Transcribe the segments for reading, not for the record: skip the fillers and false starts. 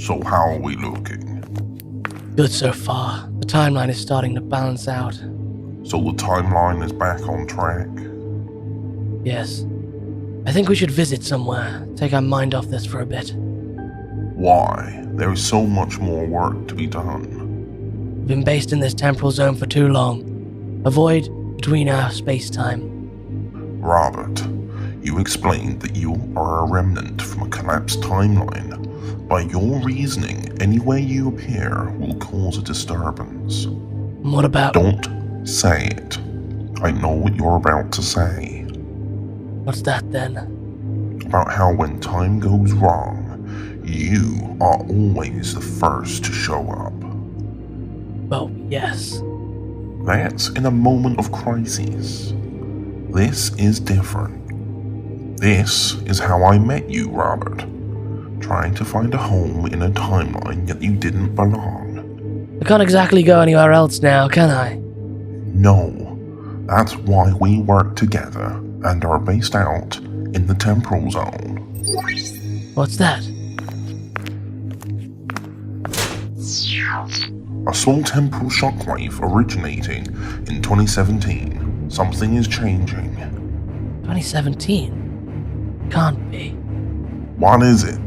So how are we looking? Good so far. The timeline is starting to balance out. So the timeline is back on track? Yes. I think we should visit somewhere, take our mind off this for a bit. Why? There is so much more work to be done. We've been based in this temporal zone for too long. A void between our space-time. Robert, you explained that you are a remnant from a collapsed timeline. By your reasoning, anywhere you appear will cause a disturbance. What about... Don't say it. I know what you're about to say. What's that then? About how when time goes wrong, you are always the first to show up. Well, yes. That's in a moment of crisis. This is different. This is how I met you, Robert. Trying to find a home in a timeline that you didn't belong. I can't exactly go anywhere else now, can I? No. That's why we work together and are based out in the temporal zone. What's that? A small temporal shockwave originating in 2017. Something is changing. 2017? Can't be. What is it?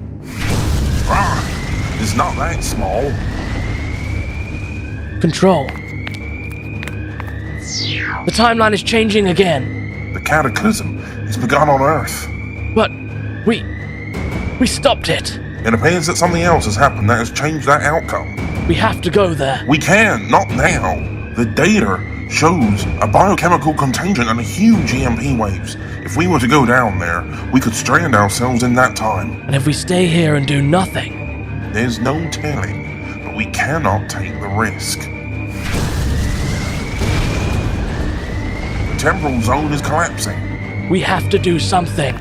It's not that small. Control. The timeline is changing again. The Cataclysm has begun on Earth. But we stopped it. It appears that something else has happened that has changed that outcome. We have to go there. We can, not now. The data shows a biochemical contagion and huge EMP waves. If we were to go down there, we could strand ourselves in that time. And if we stay here and do nothing? There's no telling, but we cannot take the risk. The temporal zone is collapsing. We have to do something.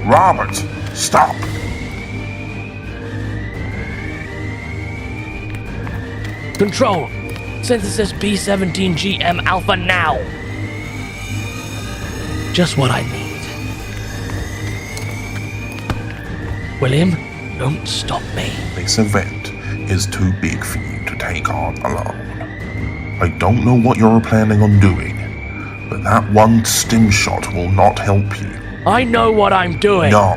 Robert, stop! Control. Synthesis B17GM Alpha now. Just what I need. William, don't stop me. This event is too big for you to take on alone. I don't know what you're planning on doing, but that one stim shot will not help you. I know what I'm doing. No,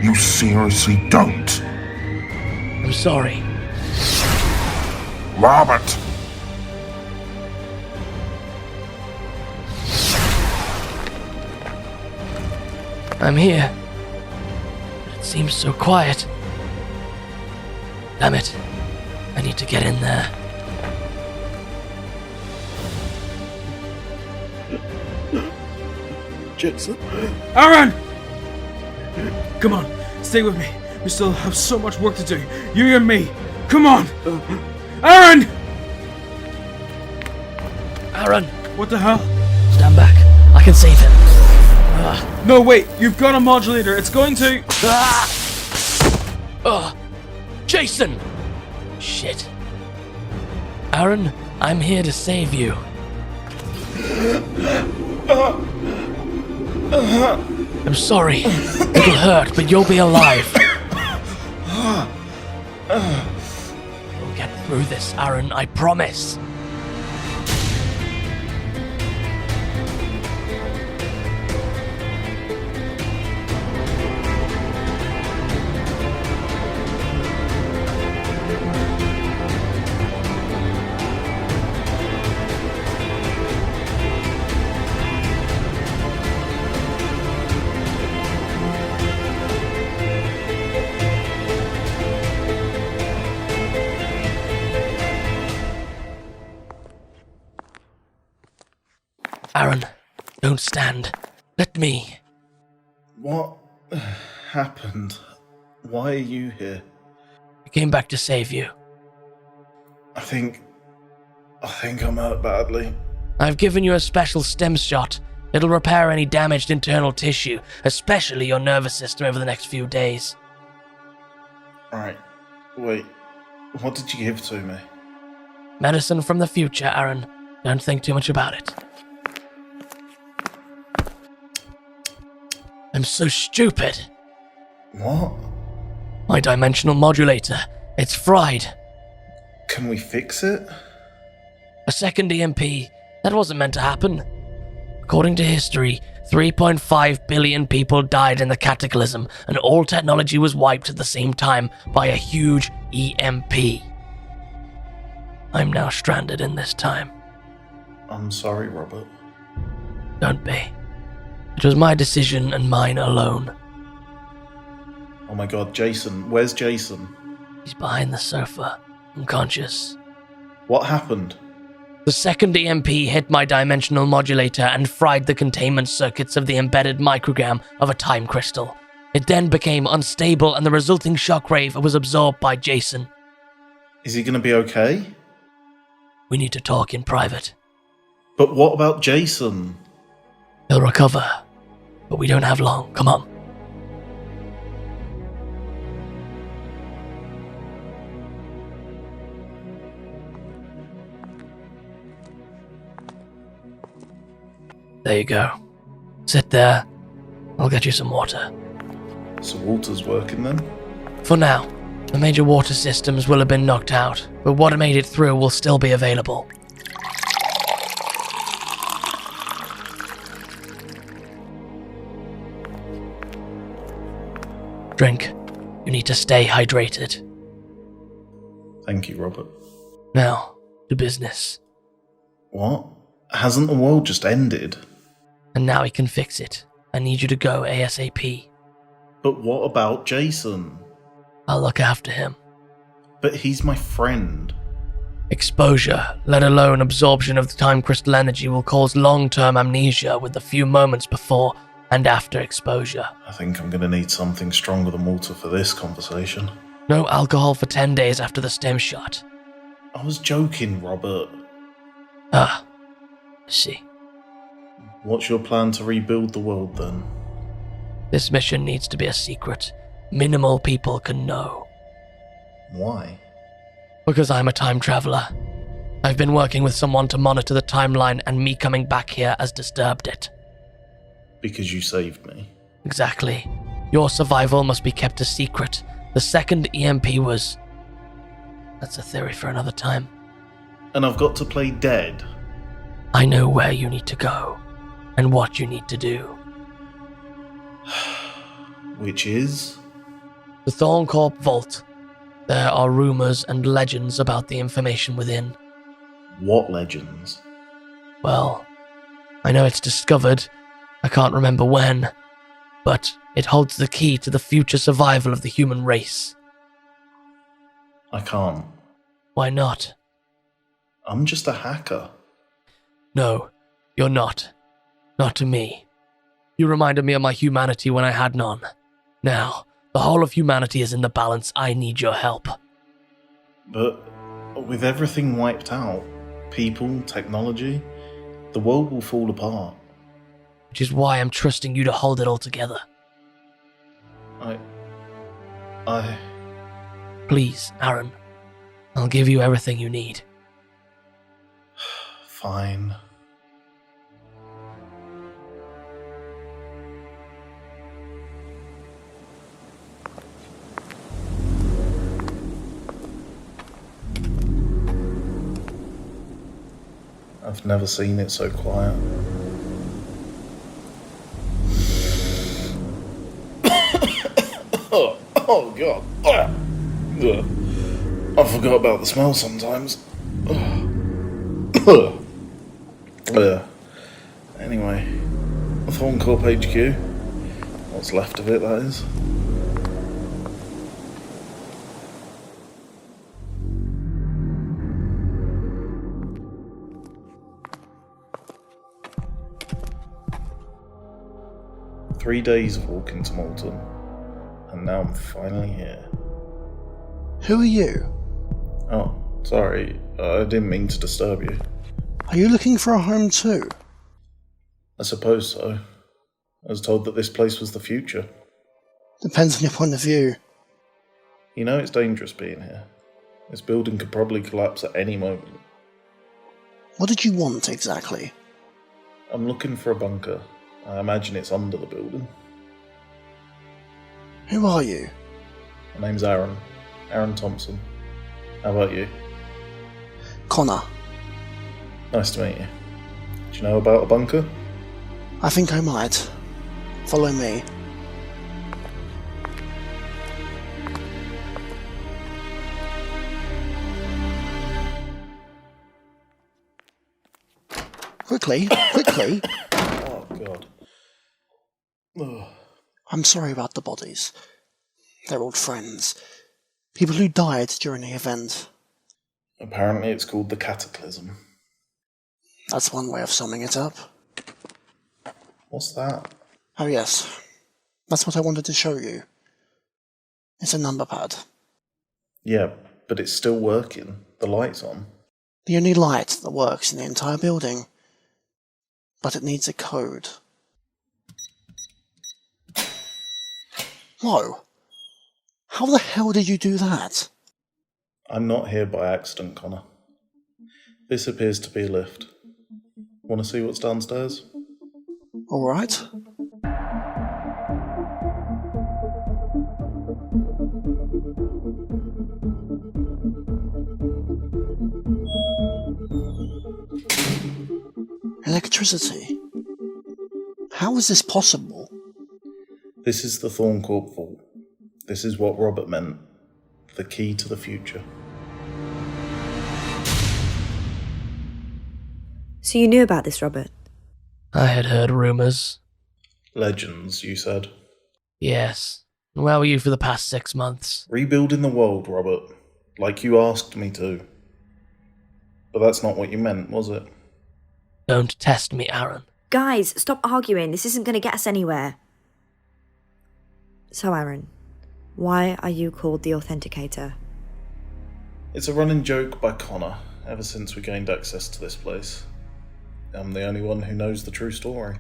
you seriously don't. I'm sorry. Robert! I'm here. But it seems so quiet. Damn it. I need to get in there. Jason. Allan! Come on, stay with me. We still have so much work to do. You and me. Come on! Allan! Aaron! What the hell? Stand back. I can save him. No, wait. You've got a modulator. It's going to... Jason! Shit. Aaron, I'm here to save you. I'm sorry. It'll hurt, but you'll be alive. We'll get through this, Aaron, I promise. Aaron, don't stand. Let me. What happened? Why are you here? I came back to save you. I think I'm hurt badly. I've given you a special stem shot. It'll repair any damaged internal tissue, especially your nervous system over the next few days. Right. Wait. What did you give to me? Medicine from the future, Aaron. Don't think too much about it. I'm so stupid. What? My dimensional modulator. It's fried. Can we fix it? A second EMP. That wasn't meant to happen. According to history, 3.5 billion people died in the Cataclysm, and all technology was wiped at the same time by a huge EMP. I'm now stranded in this time. I'm sorry, Robert. Don't be. It was my decision and mine alone. Oh my god, Jason. Where's Jason? He's behind the sofa, unconscious. What happened? The second EMP hit my dimensional modulator and fried the containment circuits of the embedded microgram of a time crystal. It then became unstable and the resulting shockwave was absorbed by Jason. Is he gonna be okay? We need to talk in private. But what about Jason? He'll recover, but we don't have long. Come on. There you go. Sit there. I'll get you some water. So water's working then? For now, the major water systems will have been knocked out, but what made it through will still be available. Drink. You need to stay hydrated. Thank you, Robert. Now, to business. What? Hasn't the world just ended? And now we can fix it. I need you to go ASAP. But what about Jason? I'll look after him. But he's my friend. Exposure, let alone absorption of the time crystal energy, will cause long-term amnesia with the few moments before and after exposure. I think I'm gonna need something stronger than water for this conversation. No alcohol for 10 days after the stem shot. I was joking, Robert. I see. What's your plan to rebuild the world then? This mission needs to be a secret. Minimal people can know. Why? Because I'm a time traveler. I've been working with someone to monitor the timeline, and me coming back here has disturbed it. Because you saved me. Exactly. Your survival must be kept a secret. The second EMP was... That's a theory for another time. And I've got to play dead. I know where you need to go, and what you need to do. Which is? The Thorncorp Vault. There are rumors and legends about the information within. What legends? Well, I know it's discovered. I can't remember when, but it holds the key to the future survival of the human race. I can't. Why not? I'm just a hacker. No, you're not. Not to me. You reminded me of my humanity when I had none. Now, the whole of humanity is in the balance. I need your help. But with everything wiped out, people, technology, the world will fall apart. Which is why I'm trusting you to hold it all together. I... Please, Aaron. I'll give you everything you need. Fine. I've never seen it so quiet. Oh god. I forgot about the smell sometimes. Anyway, Thorncorp HQ. What's left of it, that is. Three days of walking to Malton, and now I'm finally here. Who are you? Oh, sorry, I didn't mean to disturb you. Are you looking for a home too? I suppose so. I was told that this place was the future. Depends on your point of view. You know it's dangerous being here. This building could probably collapse at any moment. What did you want exactly? I'm looking for a bunker. I imagine it's under the building. Who are you? My name's Aaron. Aaron Thompson. How about you? Connor. Nice to meet you. Do you know about a bunker? I think I might. Follow me. Quickly, quickly. Oh, God. Ugh. I'm sorry about the bodies. They're old friends. People who died during the event. Apparently it's called the Cataclysm. That's one way of summing it up. What's that? Oh yes, that's what I wanted to show you. It's a number pad. Yeah, but it's still working. The light's on. The only light that works in the entire building. But it needs a code. Whoa! How the hell did you do that? I'm not here by accident, Connor. This appears to be a lift. Want to see what's downstairs? Alright. Electricity. How is this possible? This is the Thorncorp vault. This is what Robert meant. The key to the future. So you knew about this, Robert? I had heard rumours. Legends, you said. Yes. Where were you for the past 6 months? Rebuilding the world, Robert. Like you asked me to. But that's not what you meant, was it? Don't test me, Aaron. Guys, stop arguing. This isn't going to get us anywhere. So, Aaron, why are you called the Authenticator? It's a running joke by Connor, ever since we gained access to this place. I'm the only one who knows the true story.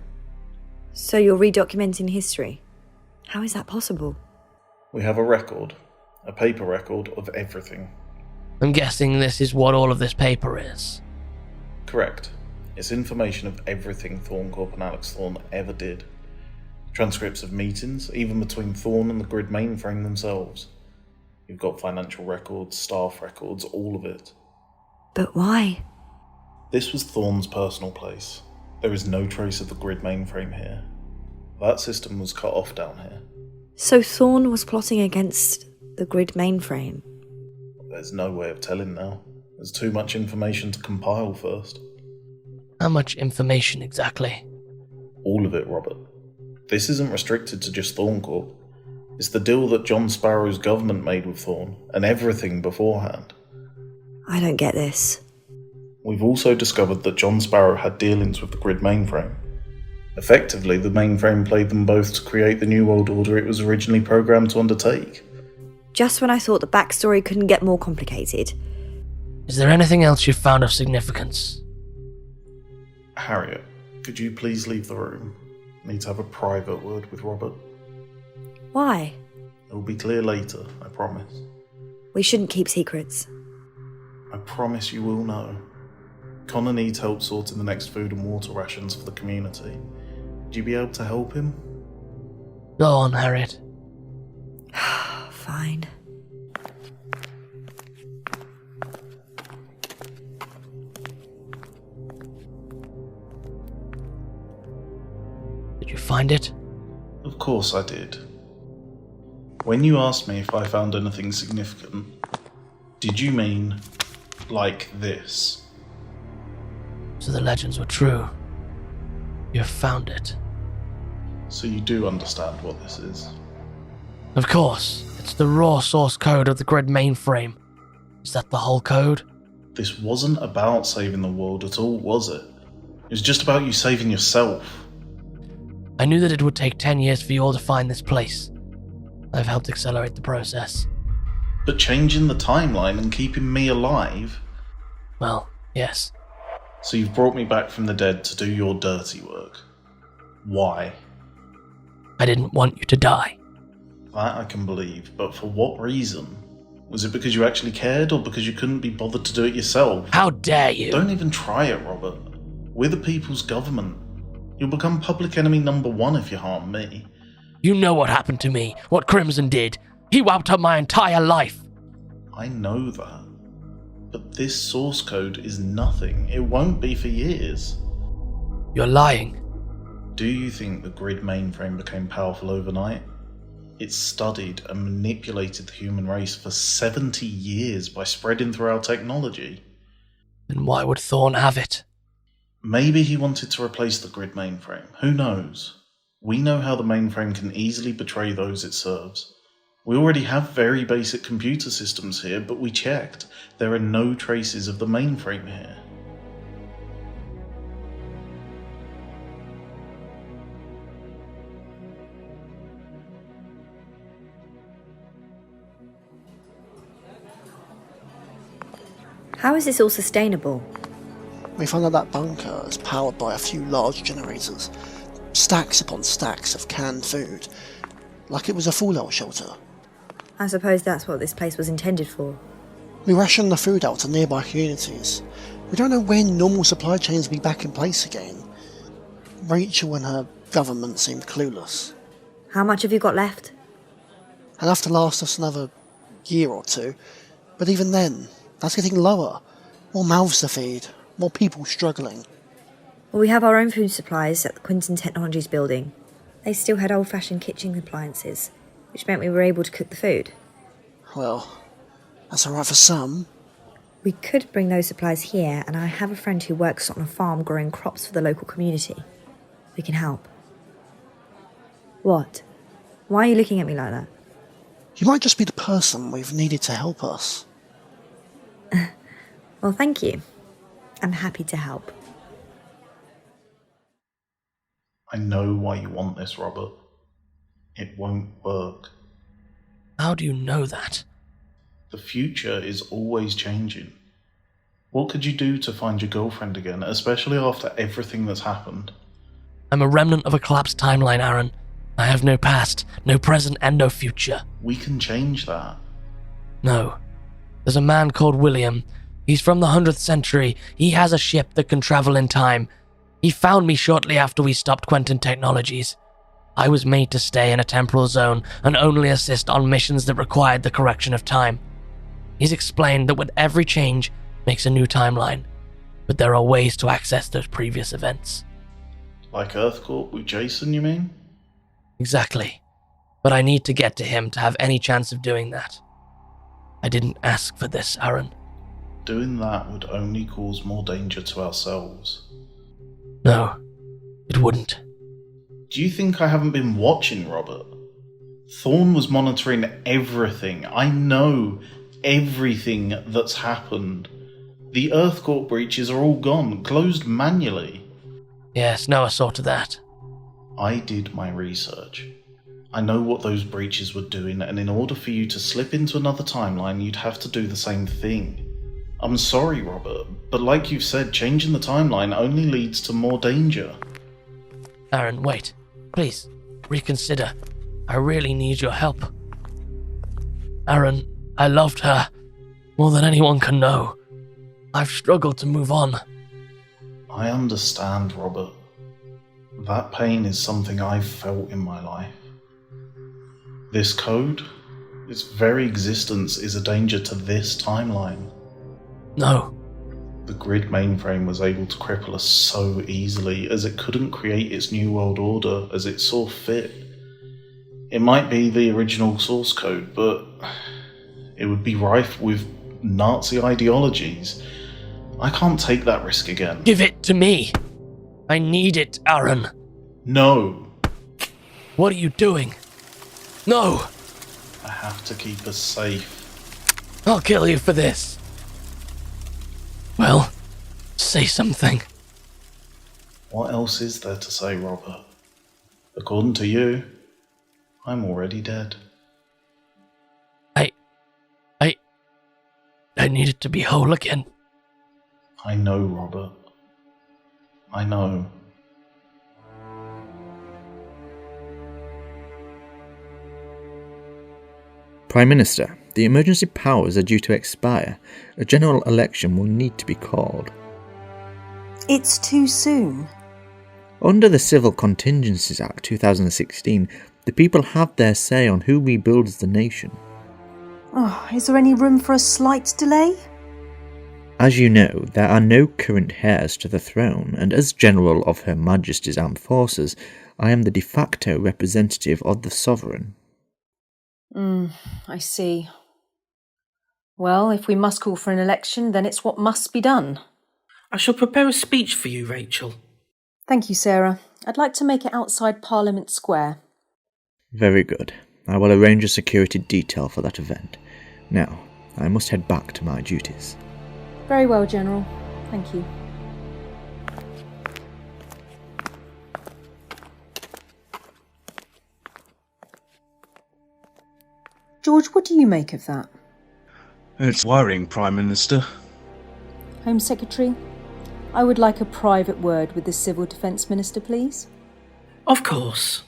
So you're redocumenting history? How is that possible? We have a record, a paper record of everything. I'm guessing this is what all of this paper is. Correct. It's information of everything Thorncorp and Alex Thorne ever did. Transcripts of meetings, even between Thorne and the grid mainframe themselves. You've got financial records, staff records, all of it. But why? This was Thorne's personal place. There is no trace of the grid mainframe here. That system was cut off down here. So Thorne was plotting against the grid mainframe? There's no way of telling now. There's too much information to compile first. How much information exactly? All of it, Robert. This isn't restricted to just Thorncorp. It's the deal that John Sparrow's government made with Thorne, and everything beforehand. I don't get this. We've also discovered that John Sparrow had dealings with the grid mainframe. Effectively, the mainframe played them both to create the New World Order it was originally programmed to undertake. Just when I thought the backstory couldn't get more complicated. Is there anything else you've found of significance? Harriet, could you please leave the room? I need to have a private word with Robert. Why? It will be clear later, I promise. We shouldn't keep secrets. I promise you will know. Connor needs help sorting the next food and water rations for the community. Would you be able to help him? Go on, Harriet. Fine. Did you find it? Of course I did. When you asked me if I found anything significant, did you mean like this? So the legends were true. You've found it. So you do understand what this is? Of course. It's the raw source code of the grid mainframe. Is that the whole code? This wasn't about saving the world at all, was it? It was just about you saving yourself. I knew that it would take 10 years for you all to find this place. I've helped accelerate the process. But changing the timeline and keeping me alive? Well, yes. So you've brought me back from the dead to do your dirty work. Why? I didn't want you to die. That I can believe, but for what reason? Was it because you actually cared, or because you couldn't be bothered to do it yourself? How dare you! Don't even try it, Robert. We're the people's government. You'll become public enemy number 1 if you harm me. You know what happened to me, what Crimson did. He wiped up my entire life. I know that. But this source code is nothing. It won't be for years. You're lying. Do you think the grid mainframe became powerful overnight? It studied and manipulated the human race for 70 years by spreading through our technology. Then why would Thorn have it? Maybe he wanted to replace the grid mainframe. Who knows? We know how the mainframe can easily betray those it serves. We already have very basic computer systems here, but we checked. There are no traces of the mainframe here. How is this all sustainable? We found out that bunker is powered by a few large generators. Stacks upon stacks of canned food. Like it was a fallout shelter. I suppose that's what this place was intended for. We ration the food out to nearby communities. We don't know when normal supply chains will be back in place again. Rachel and her government seemed clueless. How much have you got left? Enough to last us another year or two. But even then, that's getting lower. More mouths to feed. More people struggling. Well, we have our own food supplies at the Quinton Technologies building. They still had old-fashioned kitchen appliances, which meant we were able to cook the food. Well, that's alright for some. We could bring those supplies here, and I have a friend who works on a farm growing crops for the local community. We can help. What? Why are you looking at me like that? You might just be the person we've needed to help us. Well, thank you. I'm happy to help. I know why you want this, Robert. It won't work. How do you know that? The future is always changing. What could you do to find your girlfriend again, especially after everything that's happened? I'm a remnant of a collapsed timeline, Aaron. I have no past, no present, and no future. We can change that. No. There's a man called William. He's from the 100th century. He has a ship that can travel in time. He found me shortly after we stopped Quentin Technologies. I was made to stay in a temporal zone and only assist on missions that required the correction of time. He's explained that with every change makes a new timeline, but there are ways to access those previous events. Like EarthCorp with Jason, you mean? Exactly. But I need to get to him to have any chance of doing that. I didn't ask for this, Aaron. Doing that would only cause more danger to ourselves. No, it wouldn't. Do you think I haven't been watching, Robert? Thorn was monitoring everything. I know everything that's happened. The EarthCorp breaches are all gone, closed manually. Yes, no, I saw to that. I did my research. I know what those breaches were doing, and in order for you to slip into another timeline, you'd have to do the same thing. I'm sorry, Robert, but like you've said, changing the timeline only leads to more danger. Aaron, wait. Please, reconsider. I really need your help. Aaron, I loved her more than anyone can know. I've struggled to move on. I understand, Robert. That pain is something I've felt in my life. This code, its very existence, is a danger to this timeline. No. The grid mainframe was able to cripple us so easily, as it couldn't create its new world order as it saw fit. It might be the original source code, but it would be rife with Nazi ideologies. I can't take that risk again. Give it to me. I need it, Aaron. No. What are you doing? No. I have to keep us safe. I'll kill you for this. Well, say something. What else is there to say, Robert? According to you, I'm already dead. I needed to be whole again. I know, Robert. I know. Prime Minister, the emergency powers are due to expire. A general election will need to be called. It's too soon. Under the Civil Contingencies Act 2016, the people have their say on who rebuilds the nation. Oh, is there any room for a slight delay? As you know, there are no current heirs to the throne, and as General of Her Majesty's Armed Forces, I am the de facto representative of the Sovereign. I see. Well, if we must call for an election, then it's what must be done. I shall prepare a speech for you, Rachel. Thank you, Sarah. I'd like to make it outside Parliament Square. Very good. I will arrange a security detail for that event. Now, I must head back to my duties. Very well, General. Thank you. George, what do you make of that? It's worrying, Prime Minister. Home Secretary, I would like a private word with the Civil Defence Minister, please. Of course.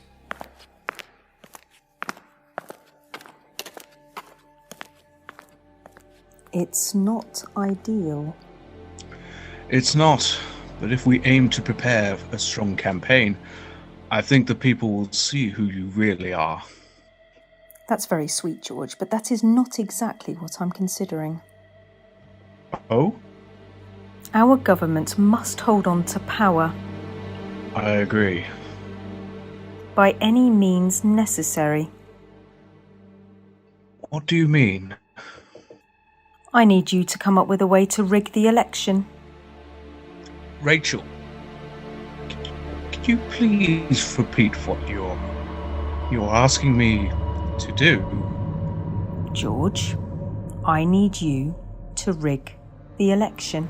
It's not ideal. It's not, but if we aim to prepare a strong campaign, I think the people will see who you really are. That's very sweet, George, but that is not exactly what I'm considering. Oh? Our government must hold on to power. I agree. By any means necessary. What do you mean? I need you to come up with a way to rig the election. Rachel, could you please repeat what you're asking me to do? George, I need you to rig the election.